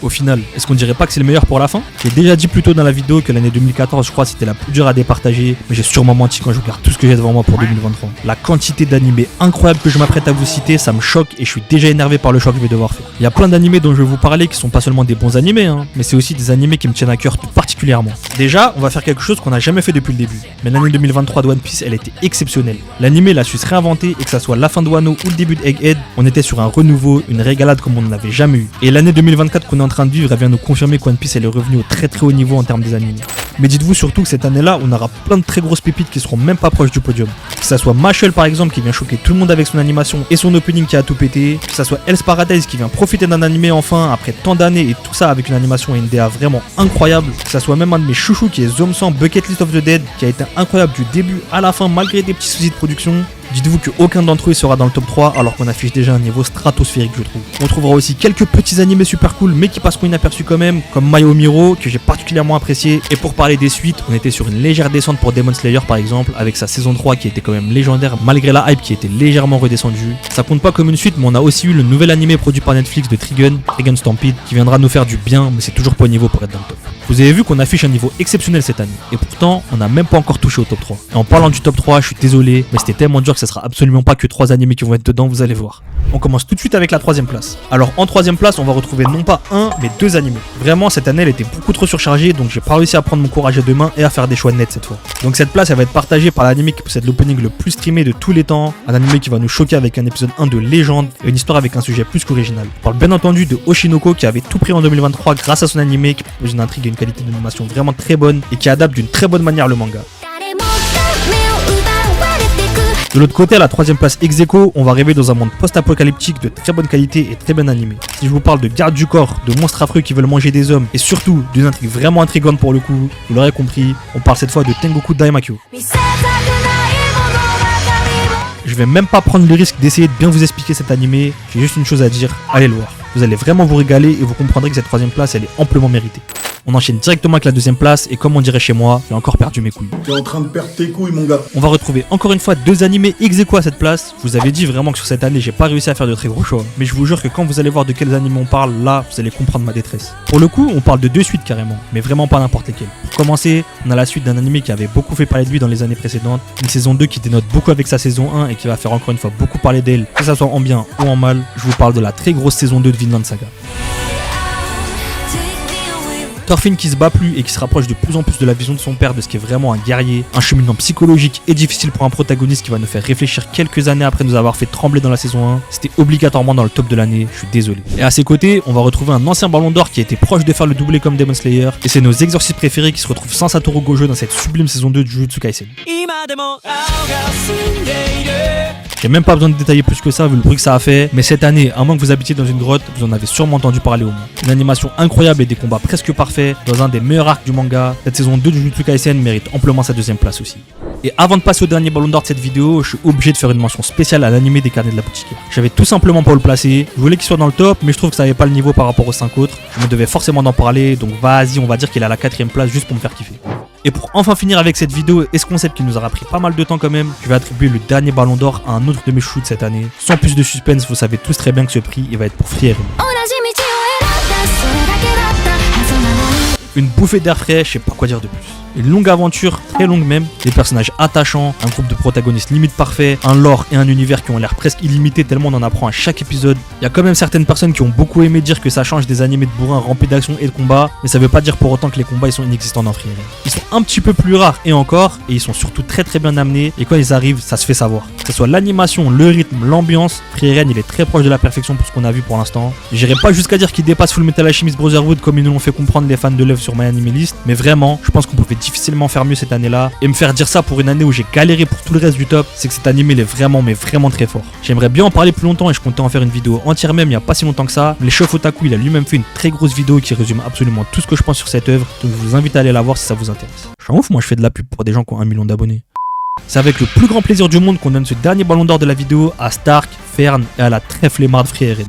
Au final, est-ce qu'on dirait pas que c'est le meilleur pour la fin? J'ai déjà dit plus tôt dans la vidéo que l'année 2014 je crois c'était la plus dure à départager, mais j'ai sûrement menti quand je regarde tout ce que j'ai devant moi pour 2023. La quantité d'animés incroyables que je m'apprête à vous citer, ça me choque et je suis déjà énervé par le choix que je vais devoir faire. Il y a plein d'animés dont je vais vous parler qui sont pas seulement des bons animés, mais c'est aussi des animés qui me tiennent à cœur tout particulièrement. Déjà, on va faire quelque chose qu'on n'a jamais fait depuis le début, mais l'année 2023 de One Piece elle était exceptionnelle. L'animé l'a su se réinventer et que ça soit la fin de Wano ou le début de Egghead, on était sur un renouveau, une régalade comme on n'en avait jamais eu. Et l'année 2024 qu'on est en train de vivre, elle vient nous confirmer qu'One Piece elle est revenu au très haut niveau en termes des animés. Mais dites-vous surtout que cette année-là, on aura plein de très grosses pépites qui seront même pas proches du podium. Que ça soit Mashle par exemple qui vient choquer tout le monde avec son animation et son opening qui a tout pété, que ça soit Hell's Paradise qui vient profiter d'un animé enfin après tant d'années et tout ça avec une animation et une DA vraiment incroyable, que ça soit même un de mes chouchous qui est Zomsan Bucket List of the Dead qui a été incroyable du début à la fin malgré des petits soucis de production. Dites-vous qu'aucun d'entre eux sera dans le top 3 alors qu'on affiche déjà un niveau stratosphérique je trouve. On trouvera aussi quelques petits animés super cool mais qui passeront inaperçus quand même, comme My Hero que j'ai particulièrement apprécié. Et pour parler des suites, on était sur une légère descente pour Demon Slayer par exemple, avec sa saison 3 qui était quand même légendaire malgré la hype qui était légèrement redescendue. Ça compte pas comme une suite mais on a aussi eu le nouvel animé produit par Netflix de Trigun Stampede qui viendra nous faire du bien mais c'est toujours pas au niveau pour être dans le top. Vous avez vu qu'on affiche un niveau exceptionnel cette année et pourtant on n'a même pas encore touché au top 3. Et en parlant du top 3, je suis désolé mais c'était tellement dur que ça sera absolument pas que 3 animés qui vont être dedans, vous allez voir. On commence tout de suite avec la 3ème place. Alors en 3ème place on va retrouver non pas un mais 2 animés. Vraiment cette année elle était beaucoup trop surchargée donc j'ai pas réussi à prendre mon courage à deux mains et à faire des choix nets cette fois. Donc cette place elle va être partagée par l'animé qui possède l'opening le plus streamé de tous les temps, un animé qui va nous choquer avec un épisode 1 de légende et une histoire avec un sujet plus qu'original. On parle bien entendu de Oshinoko qui avait tout pris en 2023 grâce à son animé qui propose une intrigue et une qualité d'animation vraiment très bonne et qui adapte d'une très bonne manière le manga. De l'autre côté, à la 3ème place ex aequo, on va rêver dans un monde post-apocalyptique de très bonne qualité et très bien animé. Si je vous parle de gardes du corps, de monstres affreux qui veulent manger des hommes et surtout d'une intrigue vraiment intrigante pour le coup, vous l'aurez compris, on parle cette fois de Tengoku Daimakyo. Je vais même pas prendre le risque d'essayer de bien vous expliquer cet animé, j'ai juste une chose à dire, allez le voir. Vous allez vraiment vous régaler et vous comprendrez que cette 3ème place elle est amplement méritée. On enchaîne directement avec la 2ème place et comme on dirait chez moi, j'ai encore perdu mes couilles. T'es en train de perdre tes couilles, mon gars. On va retrouver encore une fois 2 animés ex aequo à cette place. Je vous avais dit vraiment que sur cette année, j'ai pas réussi à faire de très gros choix. Mais je vous jure que quand vous allez voir de quels animés on parle, là, vous allez comprendre ma détresse. Pour le coup, on parle de 2 suites carrément, mais vraiment pas n'importe lesquelles. Pour commencer, on a la suite d'un animé qui avait beaucoup fait parler de lui dans les années précédentes. Une saison 2 qui dénote beaucoup avec sa saison 1 et qui va faire encore une fois beaucoup parler d'elle, que ça soit en bien ou en mal. Je vous parle de la très grosse saison 2 de Vinland Saga. Thorfinn qui se bat plus et qui se rapproche de plus en plus de la vision de son père de ce qui est vraiment un guerrier, un cheminement psychologique et difficile pour un protagoniste qui va nous faire réfléchir quelques années après nous avoir fait trembler dans la saison 1, c'était obligatoirement dans le top de l'année, je suis désolé. Et à ses côtés, on va retrouver un ancien ballon d'or qui a été proche de faire le doublé comme Demon Slayer, et c'est nos exorcistes préférés qui se retrouvent sans Satoru Gojo dans cette sublime saison 2 de Jujutsu Kaisen. J'ai même pas besoin de détailler plus que ça vu le bruit que ça a fait, mais cette année, à moins que vous habitiez dans une grotte, vous en avez sûrement entendu parler au moins. Une animation incroyable et des combats presque parfaits dans un des meilleurs arcs du manga. Cette saison 2 de Jujutsu Kaisen mérite amplement sa deuxième place aussi. Et avant de passer au dernier ballon d'or de cette vidéo, je suis obligé de faire une mention spéciale à l'animé des carnets de la boutique. J'avais tout simplement pas où le placer, je voulais qu'il soit dans le top, mais je trouve que ça avait pas le niveau par rapport aux 5 autres. Je me devais forcément d'en parler, donc vas-y, on va dire qu'il est à la 4ème place juste pour me faire kiffer. Et pour enfin finir avec cette vidéo et ce concept qui nous aura pris pas mal de temps quand même, je vais attribuer le dernier ballon d'or à un autre de mes chouchous de cette année. Sans plus de suspense, vous savez tous très bien que ce prix, il va être pour Free Eren. Une bouffée d'air frais, je sais pas quoi dire de plus. Une longue aventure, très longue même, des personnages attachants, un groupe de protagonistes limite parfait, un lore et un univers qui ont l'air presque illimités tellement on en apprend à chaque épisode. Il y a quand même certaines personnes qui ont beaucoup aimé dire que ça change des animés de bourrin remplis d'action et de combat, mais ça veut pas dire pour autant que les combats ils sont inexistants dans Free Eren. Ils sont un petit peu plus rares et encore, et ils sont surtout très bien amenés, et quand ils arrivent, ça se fait savoir. Que ce soit l'animation, le rythme, l'ambiance, Free Eren il est très proche de la perfection pour ce qu'on a vu pour l'instant. J'irai pas jusqu'à dire qu'il dépasse Fullmetal Alchemist Brotherhood comme ils nous l'ont fait comprendre les fans de l'œuvre sur My Anime List, mais vraiment, je pense qu'on pouvait difficilement faire mieux cette année-là, et me faire dire ça pour une année où j'ai galéré pour tout le reste du top, c'est que cet animé il est vraiment très fort. J'aimerais bien en parler plus longtemps et je comptais en faire une vidéo entière même il y a pas si longtemps que ça, mais le chef Otaku il a lui-même fait une très grosse vidéo qui résume absolument tout ce que je pense sur cette œuvre, donc je vous invite à aller la voir si ça vous intéresse. Je suis un ouf, moi je fais de la pub pour des gens qui ont 1 million d'abonnés. C'est avec le plus grand plaisir du monde qu'on donne ce dernier ballon d'or de la vidéo à Stark, Fern et à la très flemmarde Free Eren.